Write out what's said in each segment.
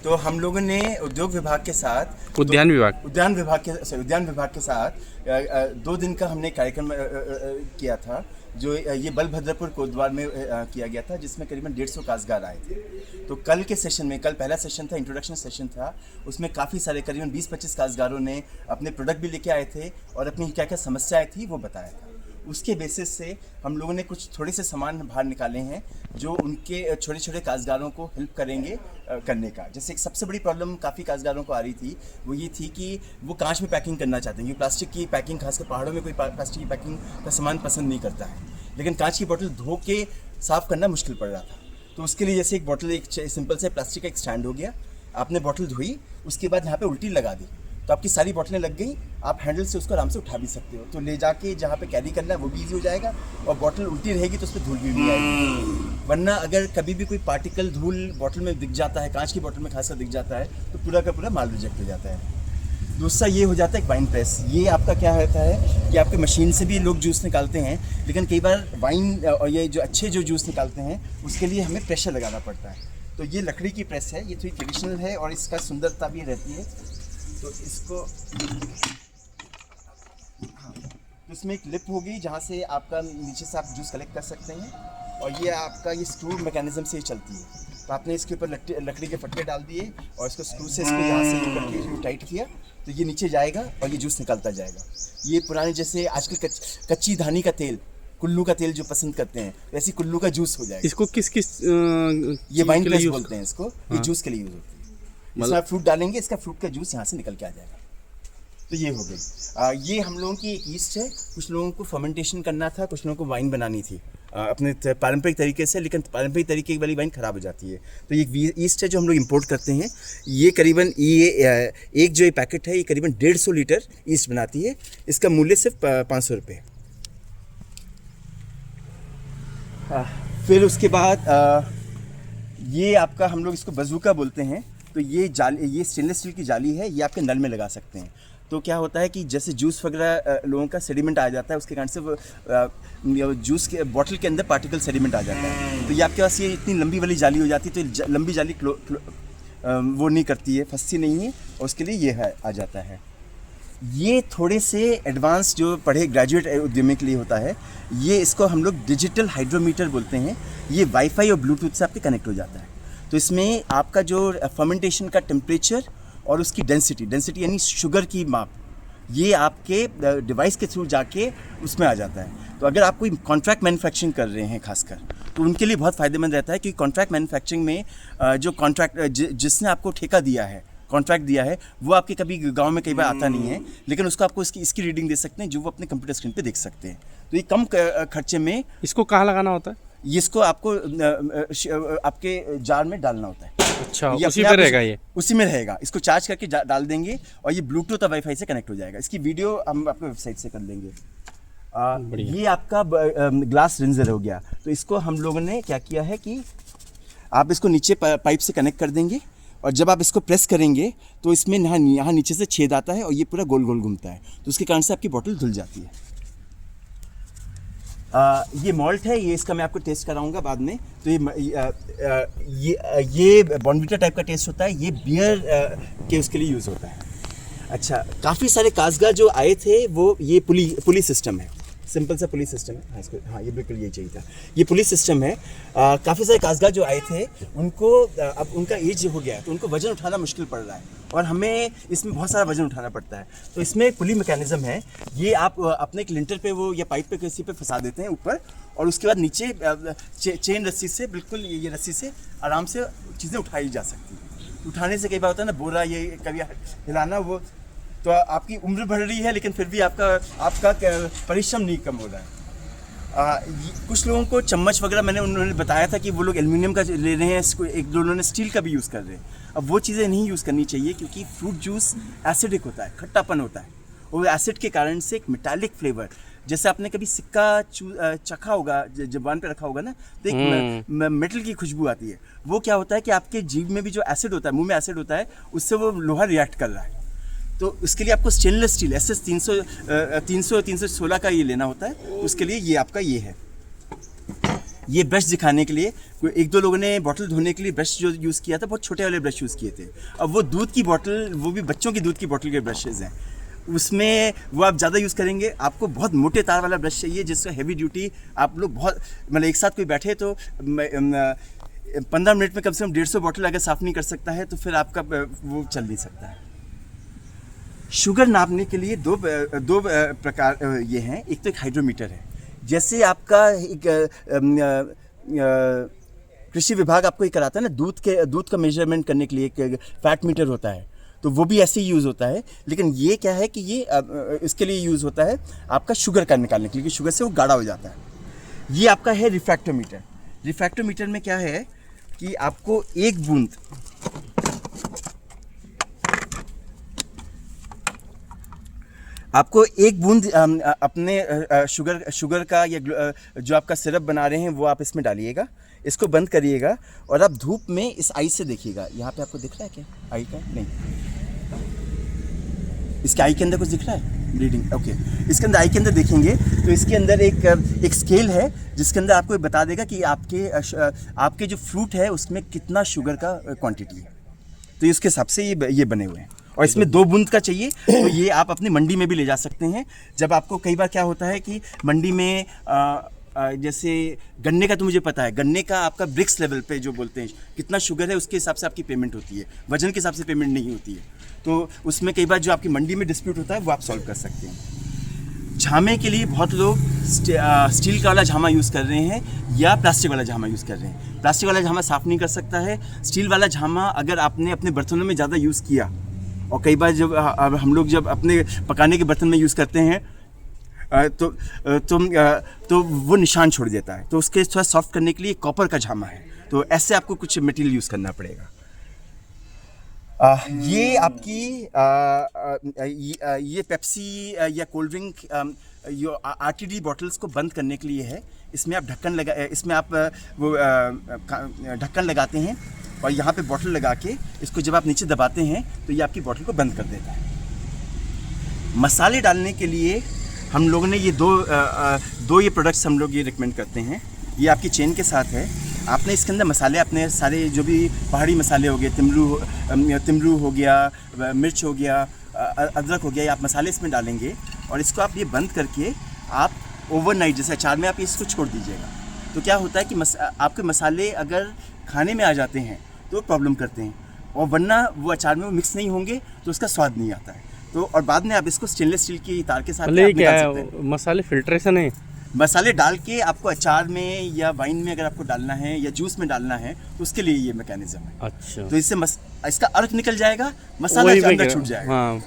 तो हम लोगों ने उद्योग विभाग के साथ उद्यान विभाग के साथ 2 दिन का हमने कार्यक्रम किया था, जो ये बलभद्रपुर कोतवाल में किया गया था, जिसमें करीबन 150 काश्तकार आए थे। तो कल के सेशन में, कल पहला सेशन था, इंट्रोडक्शन सेशन था, उसमें काफ़ी सारे करीबन 20-25 काश्तकारों ने अपने प्रोडक्ट भी लेके आए थे और अपनी क्या क्या समस्याएं थी वो बताया था। उसके बेसिस से हम लोगों ने कुछ थोड़े से सामान बाहर निकाले हैं जो उनके छोटे छोटे काश्तकारों को हेल्प करेंगे करने का। जैसे एक सबसे बड़ी प्रॉब्लम काफ़ी काश्तकारों को आ रही थी, वो ये थी कि वो कांच में पैकिंग करना चाहते हैं, क्योंकि प्लास्टिक की पैकिंग, खासकर पहाड़ों में कोई प्लास्टिक की पैकिंग का सामान पसंद नहीं करता है, लेकिन कांच की बोतल धो के साफ़ करना मुश्किल पड़ रहा था। तो उसके लिए जैसे एक बोतल, एक सिंपल से प्लास्टिक का एक स्टैंड हो गया, आपने बोतल धोई, उसके बाद यहाँ पे उल्टी लगा दी तो आपकी सारी बोतलें लग गई, आप हैंडल से उसको आराम से उठा भी सकते हो, तो ले जाके जहाँ पे कैरी करना है वो भी इजी हो जाएगा, और बोतल उल्टी रहेगी तो उस पर धूल भी नहीं आएगी। वरना अगर कभी भी कोई पार्टिकल धूल बोतल में दिख जाता है, कांच की बोतल में खासकर दिख जाता है, तो पूरा का पूरा माल रिजेक्ट हो जाता है। दूसरा ये हो जाता है एक वाइन प्रेस। ये आपका क्या होता है कि आपके मशीन से भी लोग जूस निकालते हैं, लेकिन कई बार वाइन और ये जो अच्छे जो जूस निकालते हैं उसके लिए हमें प्रेशर लगाना पड़ता है। तो ये लकड़ी की प्रेस है, ये थोड़ी ट्रेडिशनल है और इसका सुंदरता भी रहती है। तो इसको इसमें एक लिप होगी जहाँ से आपका नीचे से आप जूस कलेक्ट कर सकते हैं, और ये आपका ये स्क्रू मैकेनिज्म से ही चलती है। तो आपने इसके ऊपर लकड़ी के फटके डाल दिए और इसको स्क्रू से इसको यहाँ से करके टाइट किया तो ये नीचे जाएगा और ये जूस निकलता जाएगा। ये पुराने जैसे आजकल कच्ची धानी का तेल, कुल्लू का तेल जो पसंद करते हैं, वैसे कुल्लू का जूस हो जाएगा। इसको किस ये वाइन प्रेस बोलते हैं इसको। ये जूस के लिए यूज होती है। इसमें फ्रूट डालेंगे, इसका फ्रूट का जूस यहाँ से निकल के आ जाएगा। तो ये हो गई। ये हम लोगों की एक ईस्ट है। कुछ लोगों को फर्मेंटेशन करना था, कुछ लोगों को वाइन बनानी थी अपने पारंपरिक तरीके से, लेकिन पारंपरिक तरीके वाली वाइन ख़राब हो जाती है। तो ये ईस्ट है जो हम लोग इंपोर्ट करते हैं। ये करीबन एक जो ये पैकेट है ये करीबन 150 लीटर ईस्ट बनाती है। इसका मूल्य सिर्फ 500 रुपये। फिर उसके बाद ये आपका, हम लोग इसको बजूका बोलते हैं। तो ये जाली, ये स्टेनलेस स्टील की जाली है, ये आपके नल में लगा सकते हैं। तो क्या होता है कि जैसे जूस वगैरह लोगों का सेडिमेंट आ जाता है, उसके कारण से वो जूस के बॉटल के अंदर पार्टिकल सेडिमेंट आ जाता है। तो ये आपके पास ये इतनी लंबी वाली जाली हो जाती है, तो लंबी जाली वो नहीं करती है, फंसती नहीं है, और उसके लिए ये है आ जाता है। ये थोड़े से एडवांस जो पढ़े ग्रेजुएट उद्यमी के लिए होता है। ये इसको हम लोग डिजिटल हाइड्रोमीटर बोलते हैं। ये वाईफाई और ब्लूटूथ से आपके कनेक्ट हो जाता है। तो इसमें आपका जो फर्मेंटेशन का टेम्परेचर और उसकी डेंसिटी यानी शुगर की माप, ये आपके डिवाइस के थ्रू जाके उसमें आ जाता है। तो अगर आप कोई कॉन्ट्रैक्ट मैन्युफैक्चरिंग कर रहे हैं खासकर, तो उनके लिए बहुत फ़ायदेमंद रहता है, क्योंकि कॉन्ट्रैक्ट मैन्युफैक्चरिंग में जो जिसने आपको ठेका दिया है, कॉन्ट्रैक्ट दिया है, वो आपके कभी गांव में कई बार आता नहीं है, लेकिन उसको आपको इसकी रीडिंग दे सकते हैं, जो वो अपने कंप्यूटर स्क्रीन पे देख सकते हैं। तो ये कम खर्चे में। इसको कहाँ लगाना होता है? इसको आपको आपके जार में डालना होता है। अच्छा, उसी में रहेगा ये? उसी में रहेगा। इसको चार्ज करके डाल देंगे और ये ब्लूटूथ और वाईफाई से कनेक्ट हो जाएगा। इसकी वीडियो हम आपको वेबसाइट से कर लेंगे। ये आपका ग्लास रिंजर हो गया। तो इसको हम लोगों ने क्या किया है कि आप इसको नीचे पाइप से कनेक्ट कर देंगे, और जब आप इसको प्रेस करेंगे तो इसमें यहाँ नीचे से छेद आता है और ये पूरा गोल गोल घूमता है। तो उसके कारण से आपकी बोतल धुल जाती है। ये मॉल्ट है, ये इसका मैं आपको टेस्ट कराऊंगा बाद में। तो ये बॉर्नवीटा टाइप का टेस्ट होता है। ये बियर के उसके लिए यूज़ होता है। अच्छा, काफ़ी सारे काश्तकार जो आए थे वो ये पुली सिस्टम है, सिंपल सा पुली सिस्टम है। हाँ, इसको, हाँ, ये बिल्कुल यही चाहिए था। ये पुली सिस्टम है। काफ़ी सारे काश्तकार जो आए थे उनको अब उनका एज हो गया है, तो उनको वज़न उठाना मुश्किल पड़ रहा है, और हमें इसमें बहुत सारा वज़न उठाना पड़ता है। तो इसमें एक पुली मैकेनिज्म है। ये आप अपने एक लिंटर पे वो या पाइप पे किसी पे फंसा देते हैं ऊपर, और उसके बाद नीचे चेन रस्सी से, बिल्कुल ये रस्सी से आराम से चीज़ें उठाई जा सकती हैं। उठाने से कई बार होता है ना, बोरा ये कभी हिलाना, वो तो आपकी उम्र बढ़ रही है, लेकिन फिर भी आपका परिश्रम नहीं कम हो रहा है। कुछ लोगों को चम्मच वगैरह उन्होंने बताया था कि वो लोग एल्युमिनियम का ले रहे हैं, एक दो उन्होंने स्टील का भी यूज़ कर रहे हैं। अब वो चीज़ें नहीं यूज़ करनी चाहिए, क्योंकि फ्रूट जूस एसिडिक होता है, खट्टापन होता है, और एसिड के कारण से एक मेटालिक फ्लेवर, जैसे आपने कभी सिक्का चखा होगा, जबान पे रखा होगा ना, तो एक मेटल की खुशबू आती है। वो क्या होता है कि आपके जीभ में भी जो एसिड होता है, मुंह में एसिड होता है, उससे वो लोहा रिएक्ट कर रहा है। तो उसके लिए आपको स्टेनलेस स्टील SS 316 का ये लेना होता है। उसके लिए ये आपका ये है। ये ब्रश दिखाने के लिए एक दो लोगों ने बॉटल धोने के लिए ब्रश जो यूज़ किया था, बहुत छोटे वाले ब्रश यूज़ किए थे। अब वो दूध की बॉटल, वो भी बच्चों की दूध की बॉटल के ब्रशेज़ हैं, उसमें वो आप ज़्यादा यूज़ करेंगे। आपको बहुत मोटे तार वाला ब्रश चाहिए जिसका हैवी ड्यूटी आप लोग बहुत, मतलब एक साथ कोई बैठे तो 15 मिनट में कम से कम 150 बॉटल अगर साफ़ नहीं कर सकता है तो फिर आपका वो चल नहीं सकता है। शुगर नापने के लिए दो प्रकार ये हैं। एक तो एक हाइड्रोमीटर है, जैसे आपका एक कृषि विभाग आपको ये कराता है ना, दूध का मेजरमेंट करने के लिए एक फैट मीटर होता है, तो वो भी ऐसे ही यूज़ होता है। लेकिन ये क्या है कि ये इसके लिए यूज़ होता है आपका शुगर का निकालने के लिए, क्योंकि शुगर से वो गाढ़ा हो जाता है। ये आपका है रिफ्रैक्टोमीटर। रिफ्रैक्टोमीटर में क्या है कि आपको एक बूंद अपने शुगर का या जो आपका सिरप बना रहे हैं वो आप इसमें डालिएगा, इसको बंद करिएगा और आप धूप में इस आई से देखिएगा। यहाँ पे आपको दिख रहा है क्या आई का? नहीं, इसके आई के अंदर कुछ दिख रहा है ब्लीडिंग? ओके, इसके अंदर आई के अंदर देखेंगे तो इसके अंदर एक स्केल है जिसके अंदर आपको बता देगा कि आपके जो फ्रूट है उसमें कितना शुगर का क्वांटिटी है। तो इसके हिसाब से ये बने हुए हैं। और इसमें 2 बूंद का चाहिए तो ये आप अपनी मंडी में भी ले जा सकते हैं। जब आपको कई बार क्या होता है कि मंडी में जैसे गन्ने का, तो मुझे पता है गन्ने का आपका ब्रिक्स लेवल पे जो बोलते हैं कितना शुगर है उसके हिसाब से आपकी पेमेंट होती है, वजन के हिसाब से पेमेंट नहीं होती है। तो उसमें कई बार जो आपकी मंडी में डिस्प्यूट होता है वो आप सॉल्व कर सकते हैं। झामे के लिए बहुत लोग स्टील का वाला झामा यूज़ कर रहे हैं या प्लास्टिक वाला झामा यूज़ कर रहे हैं। प्लास्टिक वाला झामा साफ़ नहीं कर सकता है। स्टील वाला झामा अगर आपने अपने बर्तनों में ज़्यादा यूज़ किया, और कई बार जब हम लोग जब अपने पकाने के बर्तन में यूज़ करते हैं तो वो निशान छोड़ देता है। तो उसके थोड़ा सॉफ्ट करने के लिए कॉपर का झामा है, तो ऐसे आपको कुछ मटेरियल यूज़ करना पड़ेगा। ये आपकी ये पेप्सी या कोल्ड ड्रिंक आरटीडी बॉटल्स को बंद करने के लिए है। इसमें आप ढक्कन लगाते हैं और यहाँ पे बॉटल लगा के इसको जब आप नीचे दबाते हैं तो ये आपकी बॉटल को बंद कर देता है। मसाले डालने के लिए हम लोगों ने ये दो ये प्रोडक्ट्स हम लोग ये रिकमेंड करते हैं। ये आपकी चेन के साथ है। आपने इसके अंदर मसाले, अपने सारे जो भी पहाड़ी मसाले हो गए, तिमरू हो गया, मिर्च हो गया, अदरक हो गया, ये आप मसाले इसमें डालेंगे और इसको आप ये बंद करके आप ओवरनाइट, जैसे अचार में आप इसको छोड़ दीजिएगा। तो क्या होता है कि आपके मसाले अगर खाने में आ जाते हैं तो प्रॉब्लम करते हैं, और वरना वो अचार में वो मिक्स नहीं होंगे तो उसका स्वाद नहीं आता है। तो और बाद में आप इसको स्टेनलेस स्टील की तार के साथ क्या है, मसाले फिल्ट्रेशन है। मसाले डाल के आपको अचार में या वाइन में अगर आपको डालना है या जूस में डालना है तो उसके लिए ये मैकेनिज्म है। अच्छा, तो इससे इसका अर्क निकल जाएगा, मसाला अंदर छूट जाएगा। हाँ।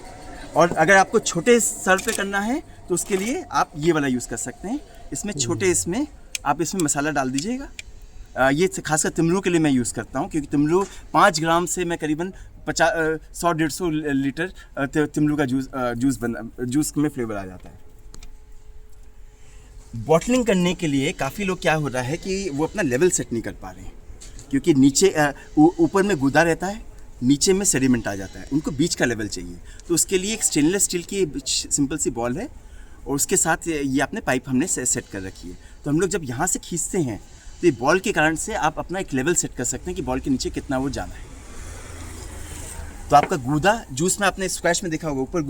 और अगर आपको छोटे स्तर पे करना है तो उसके लिए आप ये वाला यूज़ कर सकते हैं। इसमें छोटे आप इसमें मसाला डाल दीजिएगा। ये खासकर तिमरू के लिए मैं यूज़ करता हूँ, क्योंकि तिमरू 5 ग्राम से मैं करीबन 100-150 लीटर तिमरू का जूस में फ्लेवर आ जाता है। बॉटलिंग करने के लिए काफ़ी लोग क्या हो रहा है कि वो अपना लेवल सेट नहीं कर पा रहे हैं, क्योंकि नीचे ऊपर में गूदा रहता है, नीचे में सेडिमेंट आ जाता है। उनको बीच का लेवल चाहिए। तो उसके लिए एक स्टेनलेस स्टील की सिंपल सी बॉल है और उसके साथ ये आपने पाइप हमने सेट कर रखी है। तो हम लोग जब यहाँ से खींचते हैं तो ये बॉल के कारण से आप अपना एक लेवल सेट कर सकते हैं कि बॉल के नीचे कितना वो जाना है। तो आपका गूदा जूस में आपने स्क्वैश में देखा होगा ऊपर